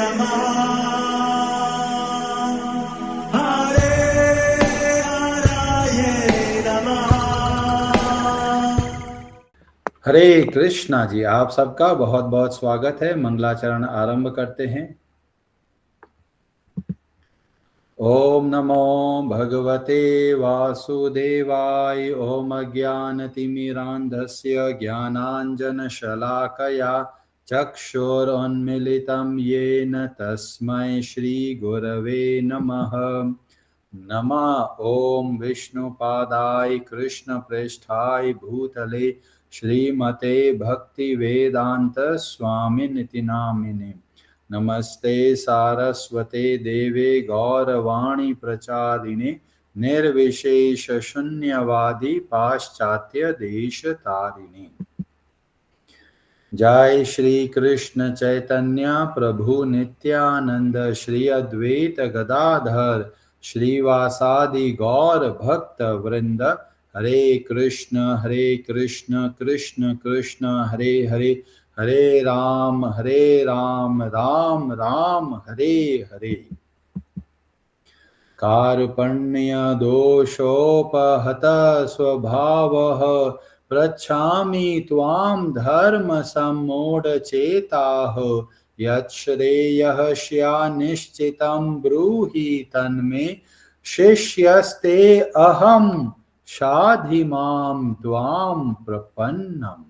नमः हरे हराये नमः। हरे कृष्णा जी, आप सबका बहुत बहुत स्वागत है। मंगलाचरण आरंभ करते हैं। ओम नमो भगवते वासुदेवाय। ओम अज्ञानतिमिरान्धस्य ज्ञानाञ्जनशलाकया चक्षुरुन्मीलितं येन तस्मै श्रीगुरवे नमः। नमः ओम विष्णुपादाय कृष्णप्रेष्ठाय भूतले श्रीमते भक्तिवेदांत स्वामिनिति नामिने। नमस्ते सारस्वते देवे गौरवाणी प्रचारिणे निर्विशेष शून्यवादी पाश्चात्य देश तारिणे। जय श्री कृष्ण चैतन्य प्रभु नित्यानंद श्री अद्वैत गदाधर श्रीवासादि गौर भक्त वृंद। हरे कृष्ण कृष्ण कृष्ण हरे हरे, हरे राम राम राम हरे हरे। कार्पण्य दोषोपहत स्वभावः पृच्छामि त्वां धर्म सम्मूढचेताः। यच्छ्रेयः स्यान्निश्चितं ब्रूहि तन्मे शिष्यस्ते अहं शाधि मां त्वां प्रपन्नम्।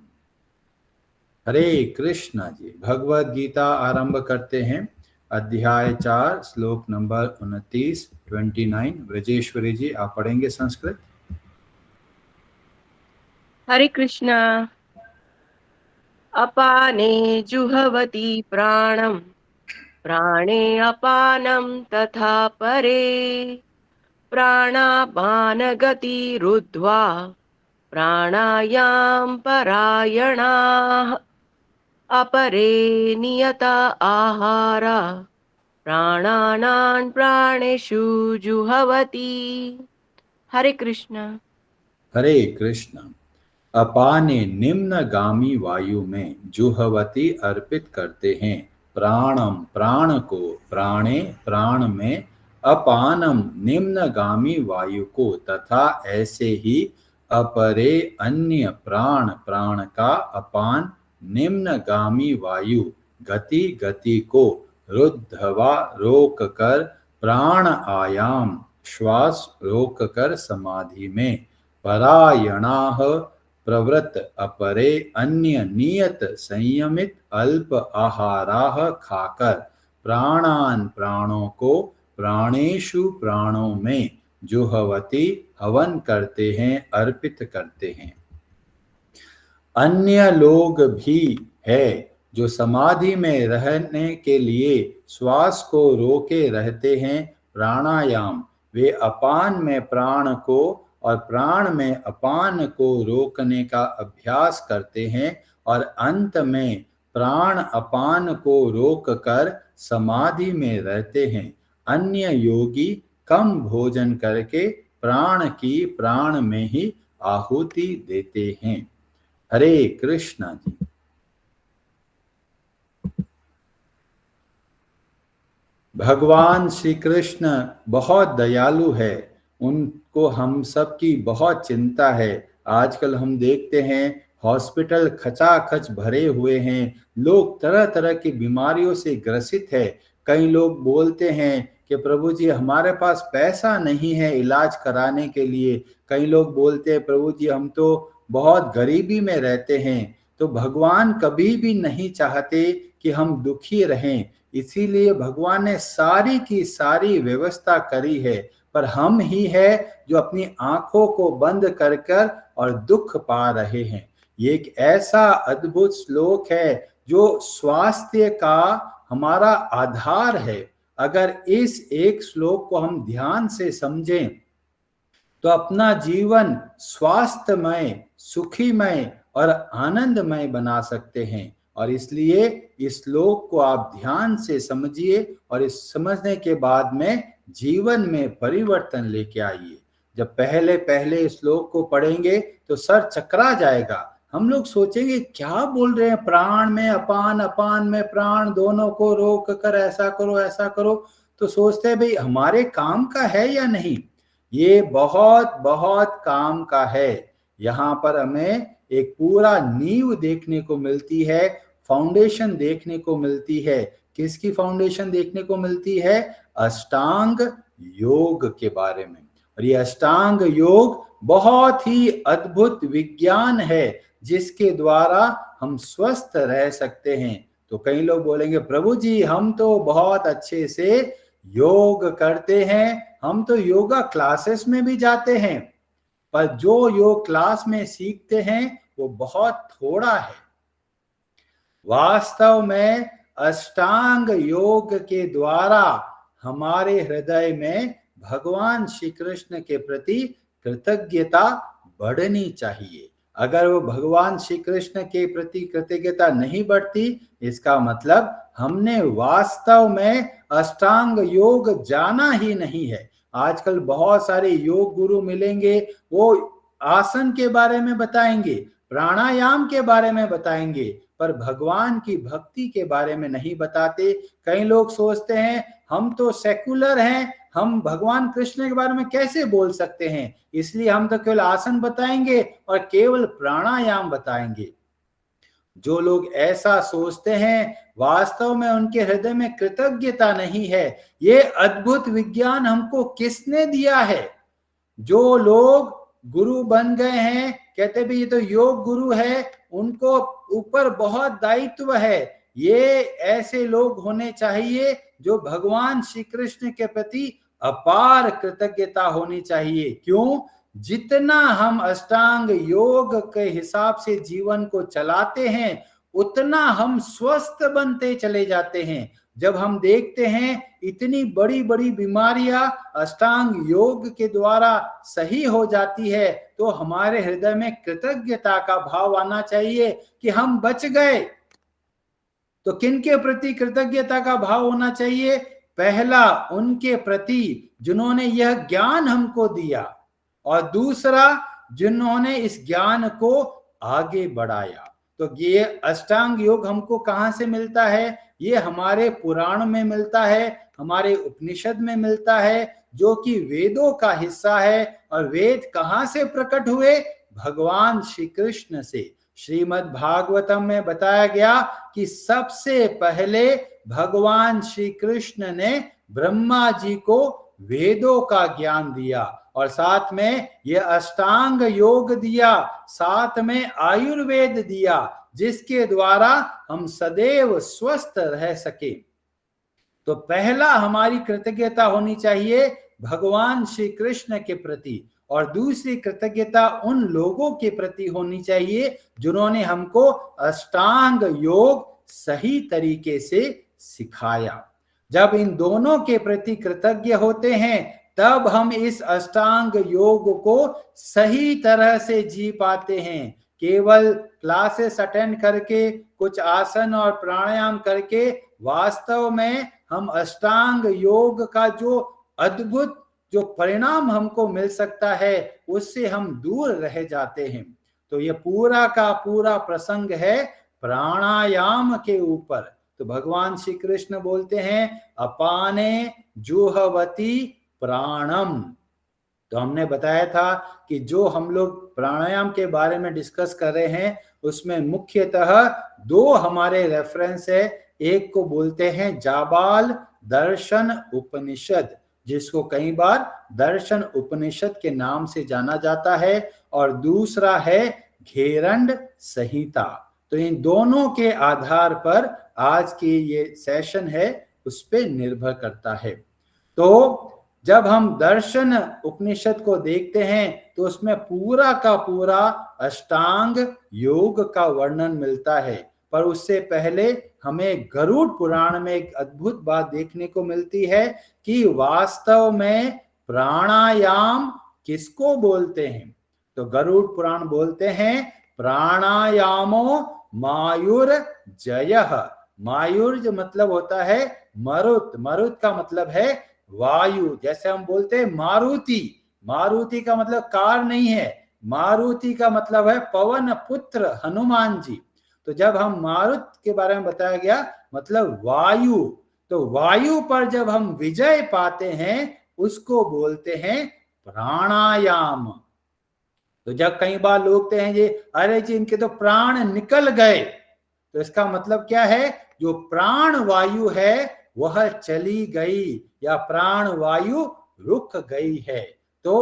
हरे कृष्णा जी। भगवद गीता आरंभ करते हैं। अध्याय 4 श्लोक नंबर 29 ब्रजेश्वरी जी आप पढ़ेंगे संस्कृत। हरे कृष्णा। अपाने जुहवति प्राणं प्राणे अपानं तथा परे प्राणापानगतिरुद्ध्वा प्राणायां परायणाः अपरे नियता आहारा प्राणानां प्राणेषु जुहवति। हरे कृष्णा। हरे कृष्ण। अपाने निम्नगामी वायु में जुहवती अर्पित करते हैं। प्राणम प्राण को, प्राणे प्राण में, अपानम निम्नगामी वायु को, तथा ऐसे ही अपरे अन्य प्राण प्राण का अपान निम्नगामी वायु गति गति को, रुद्धवा रोक कर, प्राण आयाम श्वास रोक कर समाधि में, परायणाः प्रवृत्त अपरे अन्य नियत संयमित अल्प आहाराः खाकर प्राणान प्राणों को प्राणेषु प्राणों में जुहवती हवन करते हैं, अर्पित करते हैं। अन्य लोग भी है जो समाधि में रहने के लिए श्वास को रोके रहते हैं। प्राणायाम वे अपान में प्राण को और प्राण में अपान को रोकने का अभ्यास करते हैं और अंत में प्राण अपान को रोक कर समाधि में रहते हैं। अन्य योगी कम भोजन करके प्राण की प्राण में ही आहुति देते हैं। हरे कृष्णा जी। भगवान श्री कृष्ण बहुत दयालु है, उनको हम सब की बहुत चिंता है। आजकल हम देखते हैं हॉस्पिटल खचाखच भरे हुए हैं, लोग तरह तरह की बीमारियों से ग्रसित है। कई लोग बोलते हैं कि प्रभु जी हमारे पास पैसा नहीं है इलाज कराने के लिए। कई लोग बोलते हैं प्रभु जी हम तो बहुत गरीबी में रहते हैं। तो भगवान कभी भी नहीं चाहते कि हम दुखी रहें, इसीलिए भगवान ने सारी की सारी व्यवस्था करी है। पर हम ही है जो अपनी आंखों को बंद कर कर और दुख पा रहे हैं। ये एक ऐसा अद्भुत श्लोक है जो स्वास्थ्य का हमारा आधार है। अगर इस एक श्लोक को हम ध्यान से समझें तो अपना जीवन स्वास्थ्यमय, सुखीमय और आनंदमय बना सकते हैं। और इसलिए इस श्लोक को आप ध्यान से समझिए और इस समझने के बाद में जीवन में परिवर्तन लेके आइए। जब पहले पहले इस श्लोक को पढ़ेंगे तो सर चकरा जाएगा, हम लोग सोचेंगे क्या बोल रहे हैं, प्राण में अपान, अपान में प्राण, दोनों को रोक कर ऐसा करो ऐसा करो। तो सोचते हैं भाई हमारे काम का है या नहीं। ये बहुत बहुत काम का है। यहाँ पर हमें एक पूरा नींव देखने को मिलती है, फाउंडेशन देखने को मिलती है। किसकी फाउंडेशन देखने को मिलती है? अष्टांग योग के बारे में। और ये अष्टांग योग बहुत ही अद्भुत विज्ञान है जिसके द्वारा हम स्वस्थ रह सकते हैं। तो कई लोग बोलेंगे प्रभु जी हम तो बहुत अच्छे से योग करते हैं, हम तो योगा क्लासेस में भी जाते हैं, पर जो योग क्लास में सीखते हैं वो बहुत थोड़ा है। वास्तव में अष्टांग योग के द्वारा हमारे हृदय में भगवान श्री कृष्ण के प्रति कृतज्ञता बढ़नी चाहिए। अगर वो भगवान श्री कृष्ण के प्रति कृतज्ञता नहीं बढ़ती, इसका मतलब हमने वास्तव में अष्टांग योग जाना ही नहीं है। आजकल बहुत सारे योग गुरु मिलेंगे, वो आसन के बारे में बताएंगे, प्राणायाम के बारे में बताएंगे, पर भगवान की भक्ति के बारे में नहीं बताते। कई लोग सोचते हैं हम तो सेकुलर हैं, हम भगवान कृष्ण के बारे में कैसे बोल सकते हैं, इसलिए हम तो केवल आसन बताएंगे और केवल प्राणायाम बताएंगे। जो लोग ऐसा सोचते हैं वास्तव में उनके हृदय में कृतज्ञता नहीं है। ये अद्भुत विज्ञान हमको किसने दिया है? जो लोग गुरु बन गए हैं, कहते भी ये तो योग गुरु है, उनको ऊपर बहुत दायित्व है। ये ऐसे लोग होने चाहिए जो भगवान श्री कृष्ण के प्रति अपार कृतज्ञता होनी चाहिए। क्यों? जितना हम अष्टांग योग के हिसाब से जीवन को चलाते हैं उतना हम स्वस्थ बनते चले जाते हैं। जब हम देखते हैं इतनी बड़ी बड़ी बीमारियां अष्टांग योग के द्वारा सही हो जाती है, तो हमारे हृदय में कृतज्ञता का भाव आना चाहिए कि हम बच गए। तो किनके प्रति कृतज्ञता का भाव होना चाहिए? पहला उनके प्रति जिन्होंने यह ज्ञान हमको दिया, और दूसरा जिन्होंने इस ज्ञान को आगे बढ़ाया। तो ये अष्टांग योग हमको कहां से मिलता है? ये हमारे पुराण में मिलता है, हमारे उपनिषद में मिलता है, जो कि वेदों का हिस्सा है। और वेद कहां से प्रकट हुए? भगवान श्री कृष्ण से। श्रीमद् भागवतम में बताया गया कि सबसे पहले भगवान श्री कृष्ण ने ब्रह्मा जी को वेदों का ज्ञान दिया, और साथ में ये अष्टांग योग दिया, साथ में आयुर्वेद दिया, जिसके द्वारा हम सदैव स्वस्थ रह सके। तो पहला हमारी कृतज्ञता होनी चाहिए भगवान श्री कृष्ण के प्रति, और दूसरी कृतज्ञता उन लोगों के प्रति होनी चाहिए जिन्होंने हमको अष्टांग योग सही तरीके से सिखाया। जब इन दोनों के प्रति कृतज्ञ होते हैं तब हम इस अष्टांग योग को सही तरह से जी पाते हैं। केवल क्लासेस अटेंड करके, कुछ आसन और प्राणायाम करके वास्तव में हम अष्टांग योग का जो अद्भुत जो परिणाम हमको मिल सकता है उससे हम दूर रह जाते हैं। तो ये पूरा का पूरा प्रसंग है प्राणायाम के ऊपर। तो भगवान श्री कृष्ण बोलते हैं अपाने जुहवती प्राणम। तो हमने बताया था कि जो हम लोग प्राणायाम के बारे में डिस्कस कर रहे हैं उसमें मुख्यतः दो हमारे रेफरेंस है। एक को बोलते हैं जाबाल दर्शन उपनिषद, जिसको कई बार दर्शन उपनिषद के नाम से जाना जाता है, और दूसरा है घेरंड संहिता। तो इन दोनों के आधार पर आज की ये सेशन है उस पे निर्भर करता है। तो जब हम दर्शन उपनिषद को देखते हैं तो उसमें पूरा का पूरा अष्टांग योग का वर्णन मिलता है, पर उससे पहले हमें गरुड़ पुराण में एक अद्भुत बात देखने को मिलती है कि वास्तव में प्राणायाम किसको बोलते हैं। तो गरुड़ पुराण बोलते हैं प्राणायामो मायुर जयः। मायुर जो मतलब होता है मरुत, मरुत का मतलब है वायु। जैसे हम बोलते हैं मारुति, मारुति का मतलब कार नहीं है, मारुति का मतलब है पवन पुत्र हनुमान जी। तो जब हम मारुत के बारे में बताया गया मतलब वायु, तो वायु पर जब हम विजय पाते हैं उसको बोलते हैं प्राणायाम। तो जब कई बार लोग कहते हैं जी अरे जी इनके तो प्राण निकल गए, तो इसका मतलब क्या है, जो प्राण वायु है वह चली गई या प्राण वायु रुक गई है। तो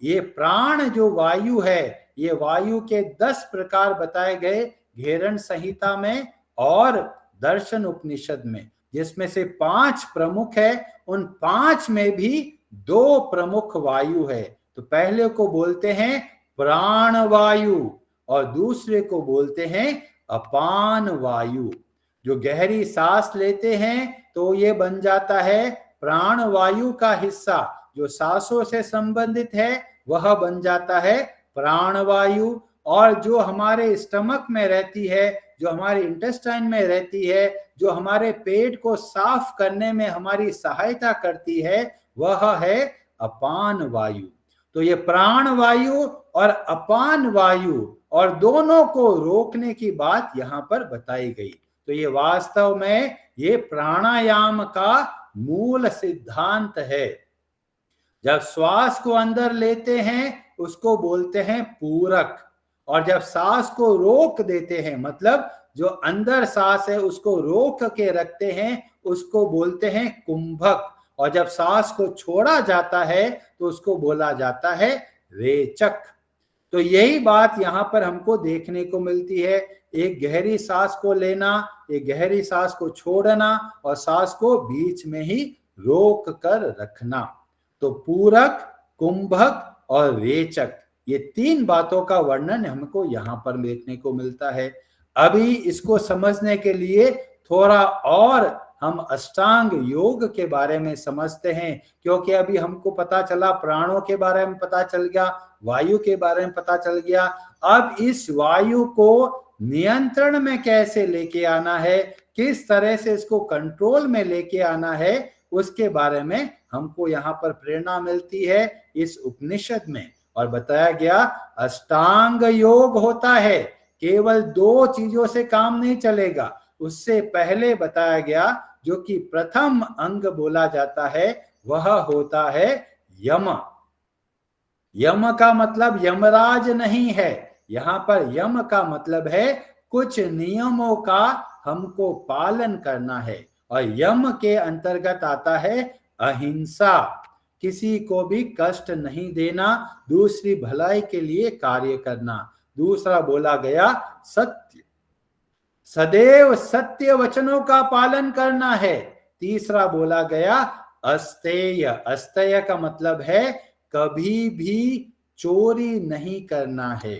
ये प्राण जो वायु है, ये वायु के 10 प्रकार बताए गए घेरन संहिता में और दर्शन उपनिषद में, जिसमें से 5 प्रमुख है। उन 5 में भी 2 प्रमुख वायु है। तो पहले को बोलते हैं प्राण वायु और दूसरे को बोलते हैं अपान वायु। जो गहरी सांस लेते हैं तो ये बन जाता है प्राण वायु का हिस्सा, जो सांसों से संबंधित है वह बन जाता है प्राण वायु। और जो हमारे स्टमक में रहती है, जो हमारे इंटेस्टाइन में रहती है, जो हमारे पेट को साफ करने में हमारी सहायता करती है, वह है अपान वायु। तो ये प्राण वायु और अपान वायु और दोनों को रोकने की बात यहां पर बताई गई। तो ये वास्तव में ये प्राणायाम का मूल सिद्धांत है। जब श्वास को अंदर लेते हैं उसको बोलते हैं पूरक, और जब सांस को रोक देते हैं मतलब जो अंदर सांस है उसको रोक के रखते हैं उसको बोलते हैं कुंभक, और जब सांस को छोड़ा जाता है तो उसको बोला जाता है रेचक। तो यही बात यहां पर हमको देखने को मिलती है, एक गहरी सांस को लेना, एक गहरी सांस को छोड़ना और सांस को बीच में ही रोक कर रखना। तो पूरक, कुंभक और रेचक, ये 3 बातों का वर्णन हमको यहां पर देखने को मिलता है। अभी इसको समझने के लिए थोड़ा और हम अष्टांग योग के बारे में समझते हैं, क्योंकि अभी हमको पता चला प्राणों के बारे में पता चल गया, वायु के बारे में पता चल गया। अब इस वायु को नियंत्रण में कैसे लेके आना है, किस तरह से इसको कंट्रोल में लेके आना है, उसके बारे में हमको यहाँ पर प्रेरणा मिलती है इस उपनिषद में। और बताया गया अष्टांग योग होता है, केवल 2 चीजों से काम नहीं चलेगा। उससे पहले बताया गया जो कि प्रथम अंग बोला जाता है वह होता है यम। यम का मतलब यमराज नहीं है, यहां पर यम का मतलब है कुछ नियमों का हमको पालन करना है। और यम के अंतर्गत आता है अहिंसा, किसी को भी कष्ट नहीं देना, दूसरी भलाई के लिए कार्य करना। दूसरा बोला गया सत्य, सदैव सत्य वचनों का पालन करना है। तीसरा बोला गया अस्तेय, अस्तेय का मतलब है कभी भी चोरी नहीं करना है।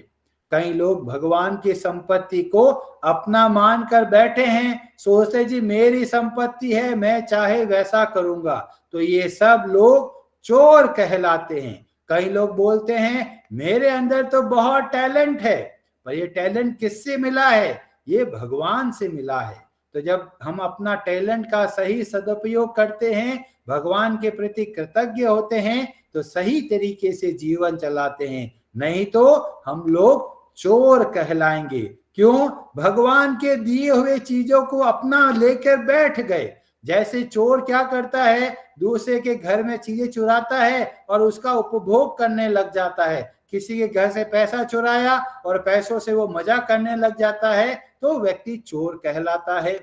कई लोग भगवान की संपत्ति को अपना मानकर बैठे हैं, सोचते जी मेरी संपत्ति है मैं चाहे वैसा करूंगा, तो ये सब लोग चोर कहलाते हैं। कई लोग बोलते हैं मेरे अंदर तो बहुत टैलेंट है, पर ये टैलेंट किससे मिला है, ये भगवान से मिला है। तो जब हम अपना टैलेंट का सही सदुपयोग करते हैं, भगवान के प्रति कृतज्ञ होते हैं, तो सही तरीके से जीवन चलाते हैं, नहीं तो हम लोग चोर कहलाएंगे। क्यों? भगवान के दिए हुए चीजों को अपना लेकर बैठ गए। जैसे चोर क्या करता है, दूसरे के घर में चीजें चुराता है और उसका उपभोग करने लग जाता है। किसी के घर से पैसा चुराया और पैसों से वो मजा करने लग जाता है, तो व्यक्ति चोर कहलाता है।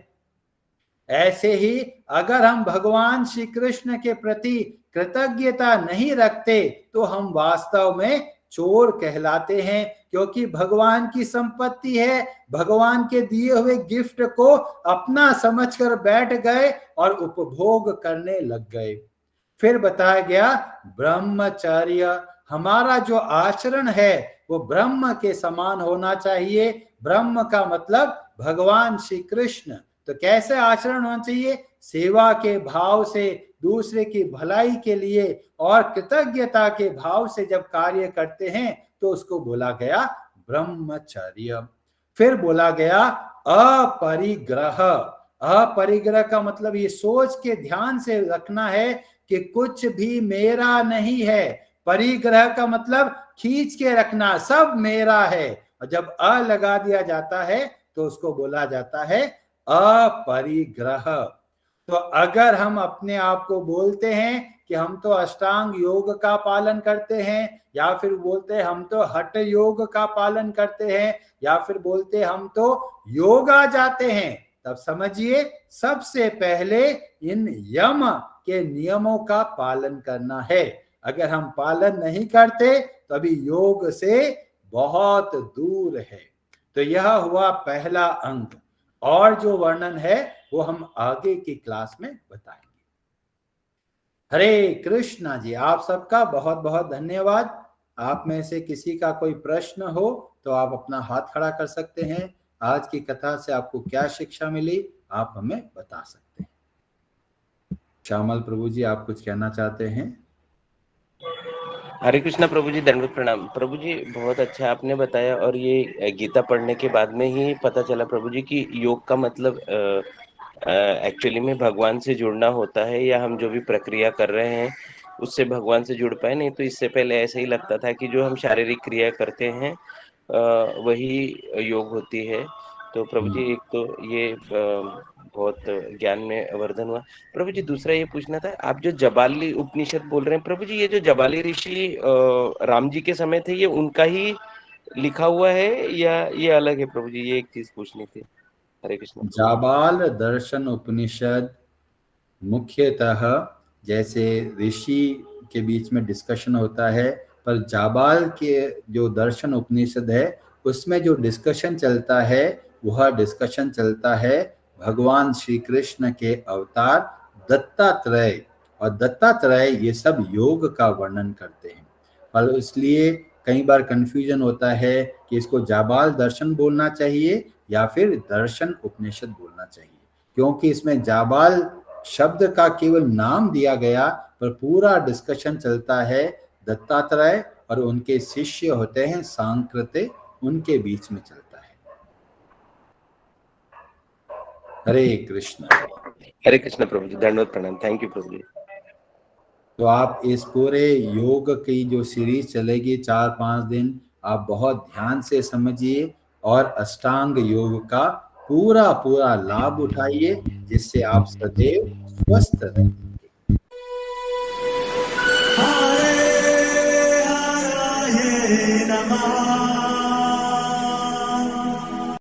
ऐसे ही अगर हम भगवान श्री कृष्ण के प्रति कृतज्ञता नहीं रखते तो हम वास्तव में चोर कहलाते हैं, क्योंकि भगवान की संपत्ति है, भगवान के दिए हुए गिफ्ट को अपना समझकर बैठ गए और उपभोग करने लग गए। फिर बताया गया ब्रह्मचर्य, हमारा जो आचरण है वो ब्रह्म के समान होना चाहिए। ब्रह्म का मतलब भगवान श्री कृष्ण। तो कैसे आचरण होना चाहिए? सेवा के भाव से, दूसरे की भलाई के लिए और कृतज्ञता के भाव से जब कार्य करते हैं तो उसको बोला गया ब्रह्मचर्य। फिर बोला गया अपरिग्रह। अपरिग्रह का मतलब ये सोच के ध्यान से रखना है कि कुछ भी मेरा नहीं है। परिग्रह का मतलब खींच के रखना, सब मेरा है। और जब अ लगा दिया जाता है तो उसको बोला जाता है अपरिग्रह। तो अगर हम अपने आप को बोलते हैं कि हम तो अष्टांग योग का पालन करते हैं, या फिर बोलते हैं हम तो हठ योग का पालन करते हैं, या फिर बोलते हैं हम तो योगा जाते हैं, तब समझिए सबसे पहले इन यम के नियमों का पालन करना है। अगर हम पालन नहीं करते तो अभी योग से बहुत दूर है। तो यह हुआ पहला अंक, और जो वर्णन है वो हम आगे की क्लास में बताएंगे। हरे कृष्णा जी, आप सबका बहुत बहुत धन्यवाद। आप में से किसी का कोई प्रश्न हो तो आप अपना हाथ खड़ा कर सकते हैं। आज की कथा से आपको क्या शिक्षा मिली आप हमें बता सकते हैं। श्यामल प्रभु जी, आप कुछ कहना चाहते हैं? हरे कृष्णा प्रभु जी, दंडवत प्रणाम। प्रभु जी बहुत अच्छा आपने बताया, और ये गीता पढ़ने के बाद में ही पता चला प्रभु जी कि योग का मतलब एक्चुअली में भगवान से जुड़ना होता है, या हम जो भी प्रक्रिया कर रहे हैं उससे भगवान से जुड़ पाए। नहीं तो इससे पहले ऐसे ही लगता था कि जो हम शारीरिक क्रिया करते हैं वही योग होती है। तो प्रभु जी एक तो ये बहुत ज्ञान में वर्धन हुआ। प्रभु जी दूसरा ये पूछना था, आप जो जबाली उपनिषद बोल रहे हैं प्रभु जी, ये जो जबाली ऋषि राम जी के समय थे, ये उनका ही लिखा हुआ है या ये अलग है प्रभु जी? ये एक चीज पूछनी थी। हरे कृष्ण। जाबाल दर्शन उपनिषद मुख्यतः जैसे ऋषि के बीच में डिस्कशन होता है, पर जाबाल के जो दर्शन उपनिषद है उसमें जो डिस्कशन चलता है वह डिस्कशन चलता है भगवान श्री कृष्ण के अवतार दत्तात्रेय, और दत्तात्रेय ये सब योग का वर्णन करते हैं। पर इसलिए कई बार कंफ्यूजन होता है कि इसको जाबाल दर्शन बोलना चाहिए या फिर दर्शन उपनिषद बोलना चाहिए, क्योंकि इसमें जाबाल शब्द का केवल नाम दिया गया, पर पूरा डिस्कशन चलता है दत्तात्रेय और उनके शिष्य होते हैं सांकृत्य, उनके बीच में चलता है। हरे कृष्ण। हरे कृष्ण प्रभु जी, दंडवत प्रणाम। थैंक यू प्रभु जी। तो आप इस पूरे योग की जो सीरीज चलेगी 4-5 दिन, आप बहुत ध्यान से समझिए और अष्टांग योग का पूरा पूरा लाभ उठाइए, जिससे आप सदैव स्वस्थ रहेंगे। हरे हरे नमः।